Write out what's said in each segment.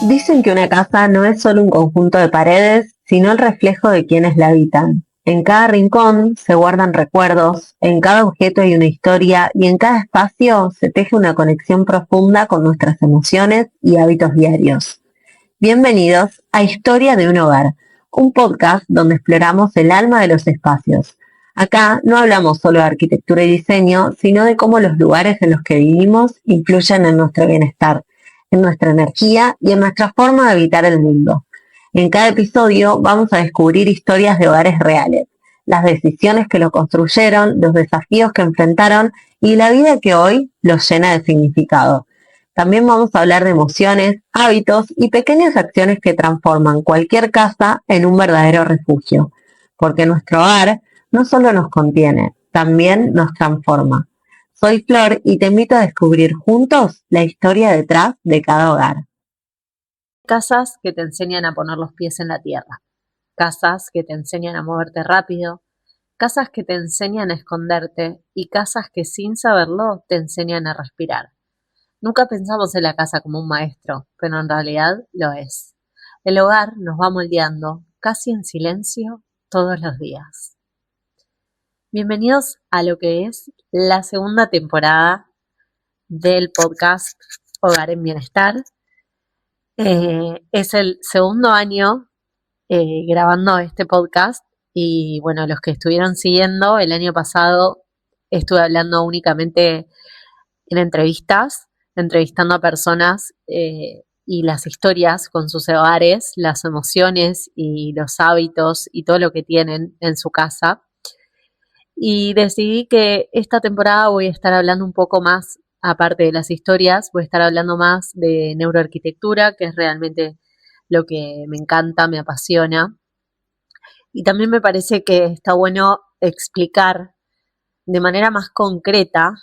Dicen que una casa no es solo un conjunto de paredes, sino el reflejo de quienes la habitan. En cada rincón se guardan recuerdos, en cada objeto hay una historia y en cada espacio se teje una conexión profunda con nuestras emociones y hábitos diarios. Bienvenidos a Historia de un Hogar, un podcast donde exploramos el alma de los espacios. Acá no hablamos solo de arquitectura y diseño, sino de cómo los lugares en los que vivimos influyen en nuestro bienestar, en nuestra energía y en nuestra forma de habitar el mundo. En cada episodio vamos a descubrir historias de hogares reales, las decisiones que lo construyeron, los desafíos que enfrentaron y la vida que hoy los llena de significado. También vamos a hablar de emociones, hábitos y pequeñas acciones que transforman cualquier casa en un verdadero refugio, porque nuestro hogar no solo nos contiene, también nos transforma. Soy Flor y te invito a descubrir juntos la historia detrás de cada hogar. Casas que te enseñan a poner los pies en la tierra, casas que te enseñan a moverte rápido, casas que te enseñan a esconderte y casas que sin saberlo te enseñan a respirar. Nunca pensamos en la casa como un maestro, pero en realidad lo es. El hogar nos va moldeando, casi en silencio, todos los días. Bienvenidos a lo que es la segunda temporada del podcast Hogar en Bienestar. Es el segundo año grabando este podcast y bueno, los que estuvieron siguiendo, el año pasado estuve hablando únicamente en entrevistas, entrevistando a personas y las historias con sus hogares, las emociones y los hábitos y todo lo que tienen en su casa. Y decidí que esta temporada voy a estar hablando un poco más, aparte de las historias, voy a estar hablando más de neuroarquitectura, que es realmente lo que me encanta, me apasiona. Y también me parece que está bueno explicar de manera más concreta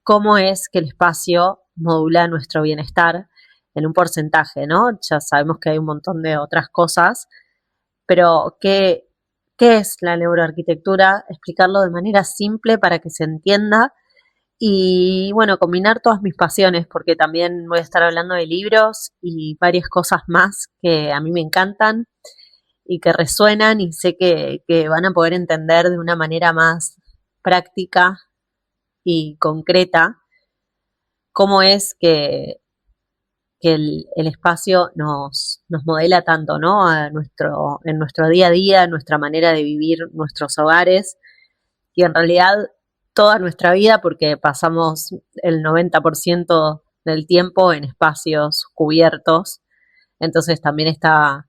cómo es que el espacio modula nuestro bienestar en un porcentaje, ¿no? Ya sabemos que hay un montón de otras cosas, pero ¿qué es la neuroarquitectura? Explicarlo de manera simple para que se entienda y, bueno, combinar todas mis pasiones, porque también voy a estar hablando de libros y varias cosas más que a mí me encantan y que resuenan y sé que van a poder entender de una manera más práctica y concreta cómo es que el espacio nos modela tanto, ¿no? En nuestro día a día, en nuestra manera de vivir nuestros hogares y en realidad toda nuestra vida, porque pasamos el 90% del tiempo en espacios cubiertos, entonces también está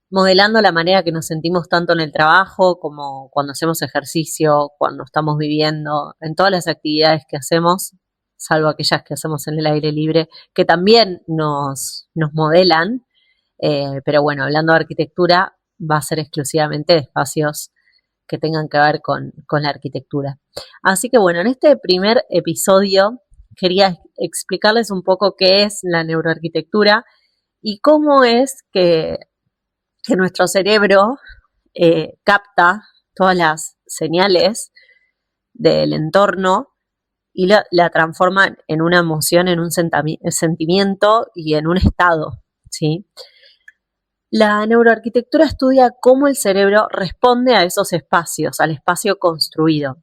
modelando la manera que nos sentimos tanto en el trabajo como cuando hacemos ejercicio, cuando estamos viviendo, en todas las actividades que hacemos, salvo aquellas que hacemos en el aire libre, que también nos modelan, pero bueno, hablando de arquitectura, va a ser exclusivamente de espacios que tengan que ver con la arquitectura. Así que bueno, en este primer episodio quería explicarles un poco qué es la neuroarquitectura y cómo es que nuestro cerebro capta todas las señales del entorno y la transforma en una emoción, en un sentimiento y en un estado, ¿sí? La neuroarquitectura estudia cómo el cerebro responde a esos espacios, al espacio construido.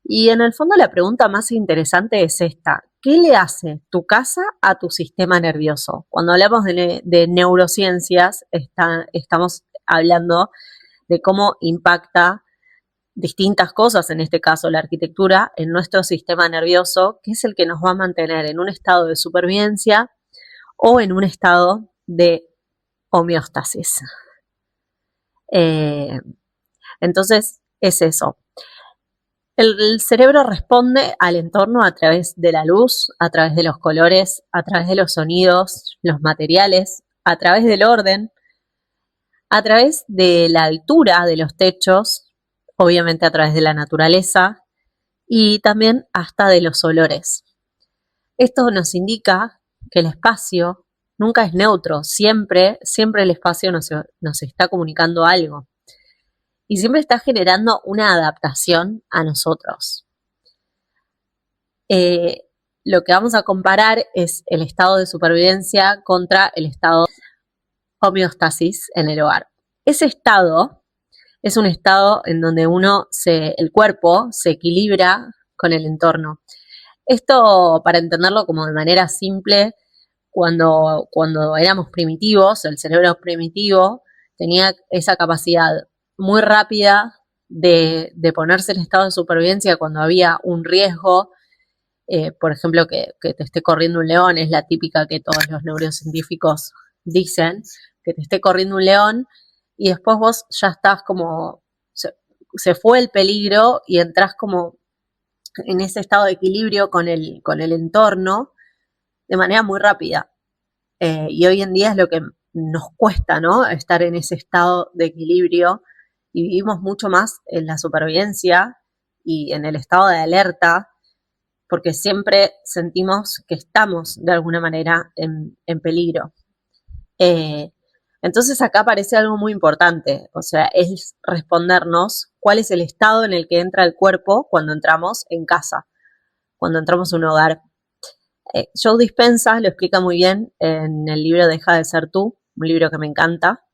Y en el fondo la pregunta más interesante es esta: ¿qué le hace tu casa a tu sistema nervioso? Cuando hablamos de neurociencias, estamos hablando de cómo impacta distintas cosas, en este caso la arquitectura, en nuestro sistema nervioso, que es el que nos va a mantener en un estado de supervivencia o en un estado de homeostasis. Entonces, es eso. El cerebro responde al entorno a través de la luz, a través de los colores, a través de los sonidos, los materiales, a través del orden, a través de la altura de los techos, obviamente a través de la naturaleza y también hasta de los olores. Esto nos indica que el espacio nunca es neutro, siempre el espacio nos está comunicando algo. Y siempre está generando una adaptación a nosotros. lo que vamos a comparar es el estado de supervivencia contra el estado de homeostasis en el hogar. Ese estado es un estado en donde el cuerpo se equilibra con el entorno. Esto, para entenderlo como de manera simple, cuando éramos primitivos, el cerebro primitivo tenía esa capacidad muy rápida de ponerse en estado de supervivencia cuando había un riesgo. Por ejemplo, que te esté corriendo un león, es la típica que todos los neurocientíficos dicen, que te esté corriendo un león y después vos ya estás como, se fue el peligro y entras como en ese estado de equilibrio con el entorno de manera muy rápida. Y hoy en día es lo que nos cuesta, ¿no? Estar en ese estado de equilibrio y vivimos mucho más en la supervivencia y en el estado de alerta, porque siempre sentimos que estamos de alguna manera en peligro. Entonces acá aparece algo muy importante, o sea, es respondernos cuál es el estado en el que entra el cuerpo cuando entramos en casa, cuando entramos a un hogar. Joe Dispenza lo explica muy bien en el libro Deja de ser tú, un libro que me encanta,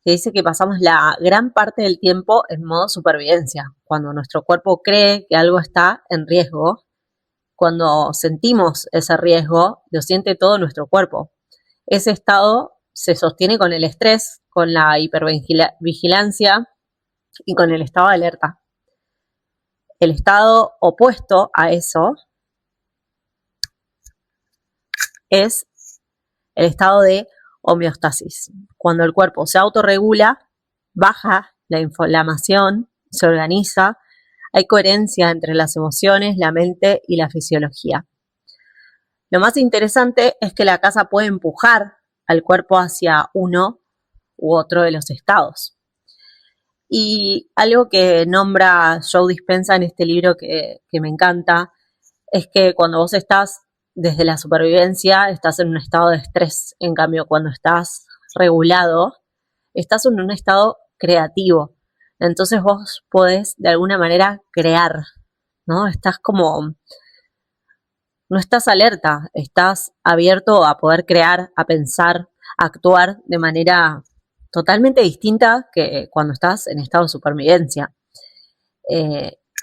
que dice que pasamos la gran parte del tiempo en modo supervivencia, cuando nuestro cuerpo cree que algo está en riesgo. Cuando sentimos ese riesgo, lo siente todo nuestro cuerpo. Ese estado se sostiene con el estrés, con la hipervigilancia y con el estado de alerta. El estado opuesto a eso es el estado de homeostasis. Cuando el cuerpo se autorregula, baja la inflamación, se organiza, hay coherencia entre las emociones, la mente y la fisiología. Lo más interesante es que la casa puede empujar al cuerpo hacia uno u otro de los estados. Y algo que nombra Joe Dispenza en este libro que me encanta es que cuando vos estás desde la supervivencia, estás en un estado de estrés. En cambio, cuando estás regulado, estás en un estado creativo. Entonces vos podés de alguna manera crear, ¿no? Estás como, no estás alerta, estás abierto a poder crear, a pensar, a actuar de manera totalmente distinta que cuando estás en estado de supervivencia.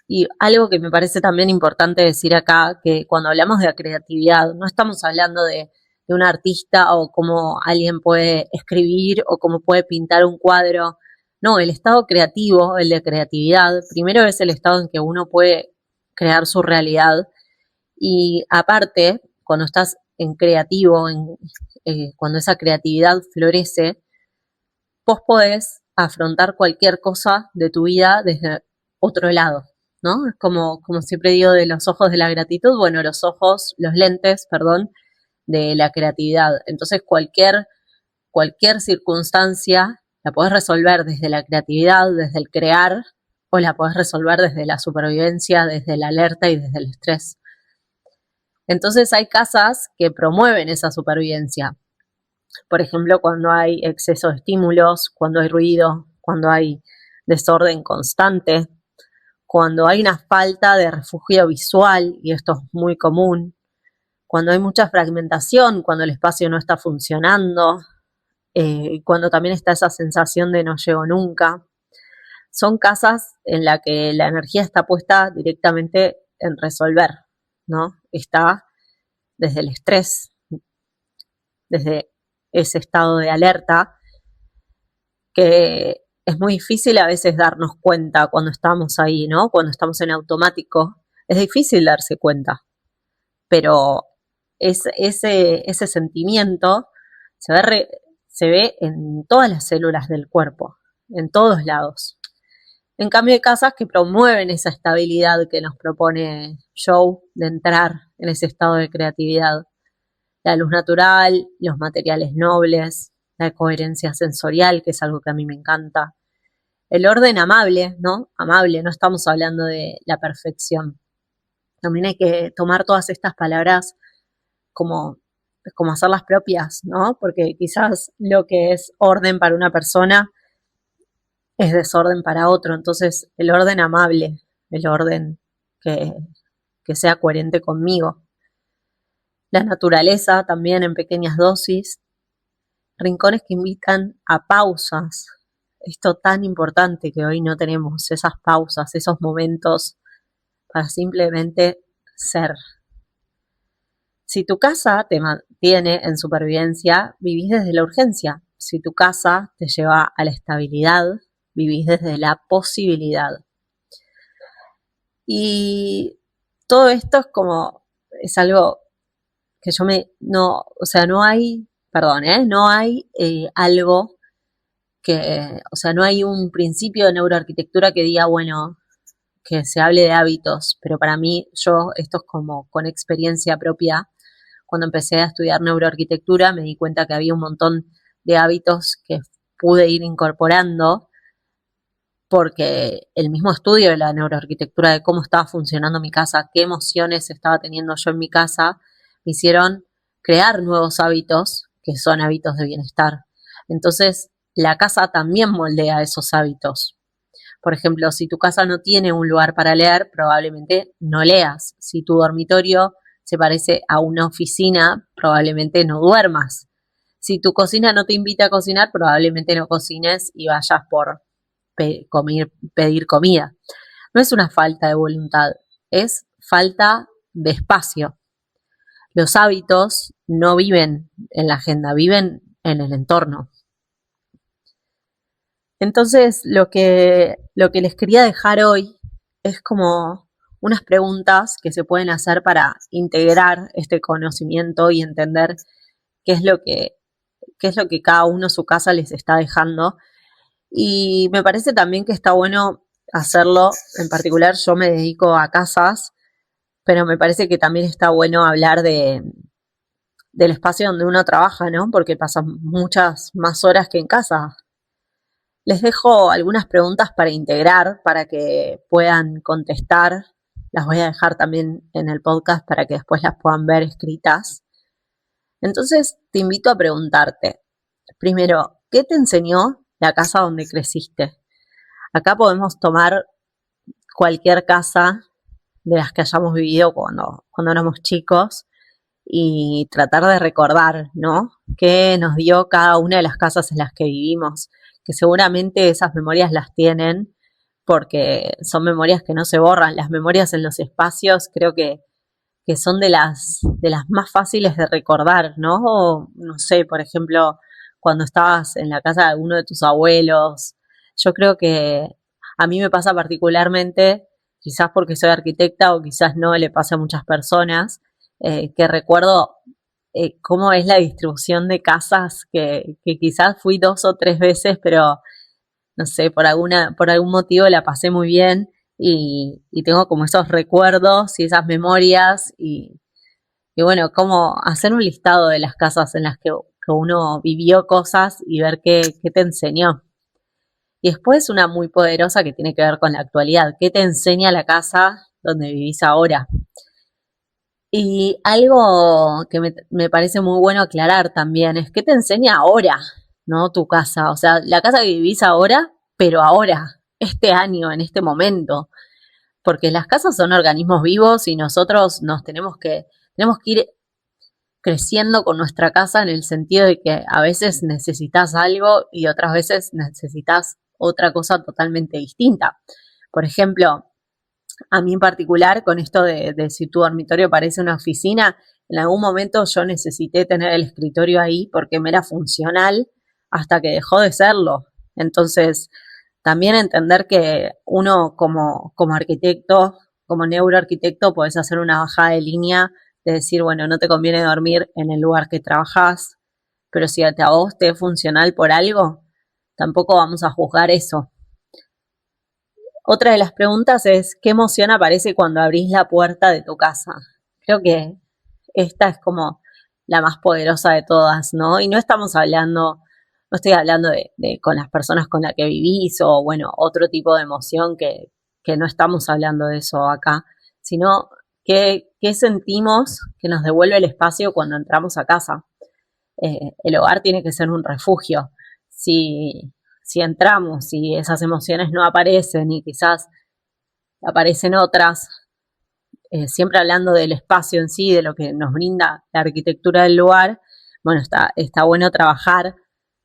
Y algo que me parece también importante decir acá, que cuando hablamos de la creatividad, no estamos hablando de un artista o cómo alguien puede escribir o cómo puede pintar un cuadro. No, el estado creativo, el de creatividad, primero es el estado en que uno puede crear su realidad. Y aparte, cuando estás en creativo, cuando esa creatividad florece, vos podés afrontar cualquier cosa de tu vida desde otro lado, ¿no? Es como siempre digo de los ojos de la gratitud, bueno, los lentes, perdón, de la creatividad. Entonces cualquier circunstancia la podés resolver desde la creatividad, desde el crear, o la podés resolver desde la supervivencia, desde la alerta y desde el estrés. Entonces hay casas que promueven esa supervivencia. Por ejemplo, cuando hay exceso de estímulos, cuando hay ruido, cuando hay desorden constante, cuando hay una falta de refugio visual, y esto es muy común, cuando hay mucha fragmentación, cuando el espacio no está funcionando, cuando también está esa sensación de no llego nunca. Son casas en las que la energía está puesta directamente en resolver, ¿no? Está desde el estrés, desde ese estado de alerta, que es muy difícil a veces darnos cuenta cuando estamos ahí, ¿no? Cuando estamos en automático, es difícil darse cuenta, pero ese sentimiento se ve en todas las células del cuerpo, en todos lados. En cambio, hay casas que promueven esa estabilidad que nos propone Joe de entrar en ese estado de creatividad. La luz natural, los materiales nobles, la coherencia sensorial, que es algo que a mí me encanta. El orden amable, ¿no? Amable, no estamos hablando de la perfección. También hay que tomar todas estas palabras como hacerlas propias, ¿no? Porque quizás lo que es orden para una persona es desorden para otro. Entonces, el orden amable, el orden que sea coherente conmigo. la naturaleza también en pequeñas dosis, rincones que invitan a pausas. Esto tan importante que hoy no tenemos, esas pausas, esos momentos para simplemente ser. Si tu casa te mantiene en supervivencia, vivís desde la urgencia. Si tu casa te lleva a la estabilidad, vivís desde la posibilidad. Y todo esto es algo que no hay, perdón, no hay algo no hay un principio de neuroarquitectura que diga, bueno, que se hable de hábitos, pero para mí, esto es como con experiencia propia. Cuando empecé a estudiar neuroarquitectura me di cuenta que había un montón de hábitos que pude ir incorporando porque el mismo estudio de la neuroarquitectura, de cómo estaba funcionando mi casa, qué emociones estaba teniendo yo en mi casa, me hicieron crear nuevos hábitos que son hábitos de bienestar. Entonces, la casa también moldea esos hábitos. Por ejemplo, si tu casa no tiene un lugar para leer, probablemente no leas. Si tu dormitorio se parece a una oficina, probablemente no duermas. Si tu cocina no te invita a cocinar, probablemente no cocines y vayas por pedir comida. No es una falta de voluntad, es falta de espacio. Los hábitos no viven en la agenda, viven en el entorno. Entonces, lo que les quería dejar hoy es como unas preguntas que se pueden hacer para integrar este conocimiento y entender qué es lo que cada uno su casa les está dejando. Y me parece también que está bueno hacerlo, en particular yo me dedico a casas, pero me parece que también está bueno hablar del espacio donde uno trabaja, ¿no? Porque pasa muchas más horas que en casa. Les dejo algunas preguntas para integrar, para que puedan contestar. Las voy a dejar también en el podcast para que después las puedan ver escritas. Entonces, te invito a preguntarte, primero, ¿qué te enseñó la casa donde creciste? Acá podemos tomar cualquier casa de las que hayamos vivido cuando éramos chicos y tratar de recordar, ¿no? ¿Qué nos dio cada una de las casas en las que vivimos? Que seguramente esas memorias las tienen porque son memorias que no se borran. Las memorias en los espacios creo que son de las más fáciles de recordar, ¿no? O, no sé, por ejemplo, cuando estabas en la casa de alguno de tus abuelos. Yo creo que a mí me pasa particularmente, quizás porque soy arquitecta o quizás no le pasa a muchas personas, que recuerdo cómo es la distribución de casas, que quizás fui 2 o 3 veces, pero no sé, por algún motivo la pasé muy bien y tengo como esos recuerdos y esas memorias y bueno, como hacer un listado de las casas en las que uno vivió cosas y ver qué te enseñó. Y después una muy poderosa que tiene que ver con la actualidad. ¿Qué te enseña la casa donde vivís ahora? Y algo que me parece muy bueno aclarar también es qué te enseña ahora, ¿no? Tu casa. O sea, la casa que vivís ahora, pero ahora, este año, en este momento. Porque las casas son organismos vivos y nosotros tenemos que ir creciendo con nuestra casa en el sentido de que a veces necesitas algo y otras veces necesitas otra cosa totalmente distinta. Por ejemplo, a mí en particular, con esto de si tu dormitorio parece una oficina, en algún momento yo necesité tener el escritorio ahí porque me era funcional hasta que dejó de serlo. Entonces, también entender que uno como arquitecto, como neuroarquitecto, podés hacer una bajada de línea de decir, bueno, no te conviene dormir en el lugar que trabajás, pero si a vos te es funcional por algo, tampoco vamos a juzgar eso. Otra de las preguntas es, ¿qué emoción aparece cuando abrís la puerta de tu casa? Creo que esta es como la más poderosa de todas, ¿no? Y no estoy hablando de con las personas con las que vivís o, bueno, otro tipo de emoción que no estamos hablando de eso acá, sino qué sentimos que nos devuelve el espacio cuando entramos a casa. El hogar tiene que ser un refugio. Si entramos y esas emociones no aparecen y quizás aparecen otras, siempre hablando del espacio en sí, de lo que nos brinda la arquitectura del lugar, bueno, está bueno trabajar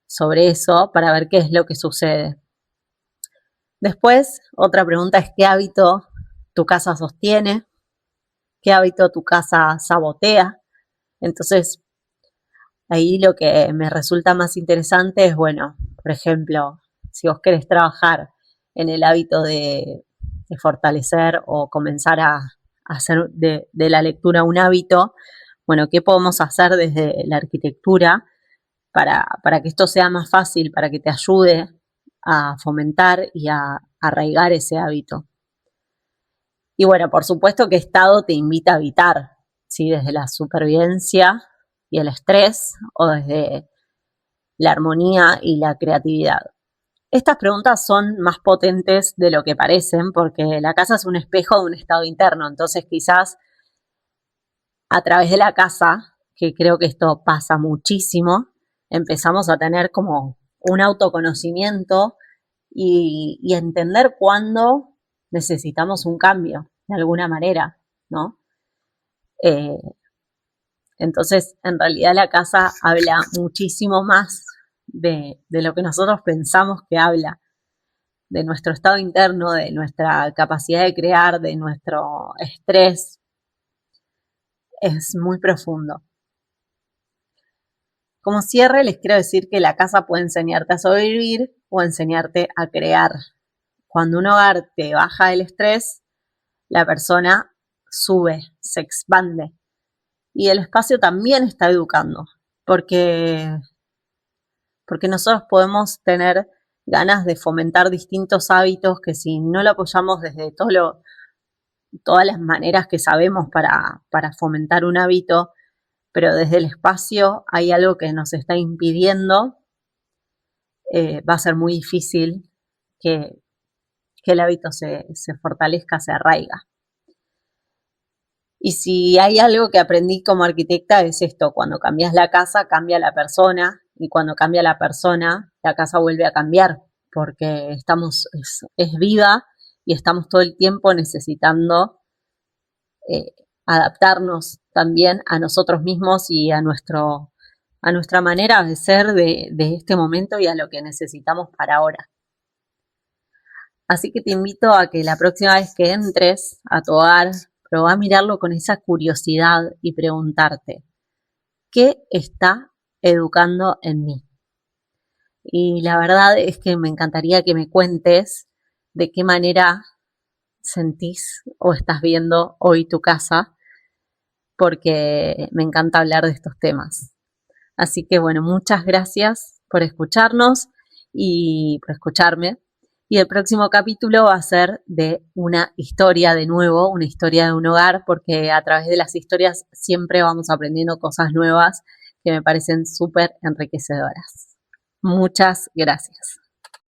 sobre eso para ver qué es lo que sucede. Después, otra pregunta es qué hábito tu casa sostiene, qué hábito tu casa sabotea. Entonces, ahí lo que me resulta más interesante es, bueno, por ejemplo, si vos querés trabajar en el hábito de fortalecer o comenzar a hacer de la lectura un hábito, bueno, ¿qué podemos hacer desde la arquitectura para que esto sea más fácil, para que te ayude a fomentar y a arraigar ese hábito? Y bueno, por supuesto que Estado te invita a habitar, ¿sí? Desde la supervivencia y el estrés o desde la armonía y la creatividad. Estas preguntas son más potentes de lo que parecen porque la casa es un espejo de un estado interno, entonces quizás a través de la casa, que creo que esto pasa muchísimo, empezamos a tener como un autoconocimiento y entender cuándo necesitamos un cambio, de alguna manera, ¿no? Eh, entonces, en realidad la casa habla muchísimo más de lo que nosotros pensamos que habla, de nuestro estado interno, de nuestra capacidad de crear, de nuestro estrés. Es muy profundo. Como cierre, les quiero decir que la casa puede enseñarte a sobrevivir o enseñarte a crear. Cuando un hogar te baja el estrés, la persona sube, se expande. Y el espacio también está educando, porque nosotros podemos tener ganas de fomentar distintos hábitos que si no lo apoyamos desde todas las maneras que sabemos para fomentar un hábito, pero desde el espacio hay algo que nos está impidiendo, va a ser muy difícil que el hábito se fortalezca, se arraiga. Y si hay algo que aprendí como arquitecta es esto, cuando cambias la casa, cambia la persona, y cuando cambia la persona, la casa vuelve a cambiar, porque es viva y estamos todo el tiempo necesitando adaptarnos también a nosotros mismos y a nuestra manera de ser de este momento y a lo que necesitamos para ahora. Así que te invito a que la próxima vez que entres a tu hogar, probá a mirarlo con esa curiosidad y preguntarte, ¿qué está educando en mí? Y la verdad es que me encantaría que me cuentes de qué manera sentís o estás viendo hoy tu casa, porque me encanta hablar de estos temas. Así que bueno, muchas gracias por escucharnos y por escucharme. Y el próximo capítulo va a ser de una historia de nuevo, una historia de un hogar, porque a través de las historias siempre vamos aprendiendo cosas nuevas que me parecen súper enriquecedoras. Muchas gracias.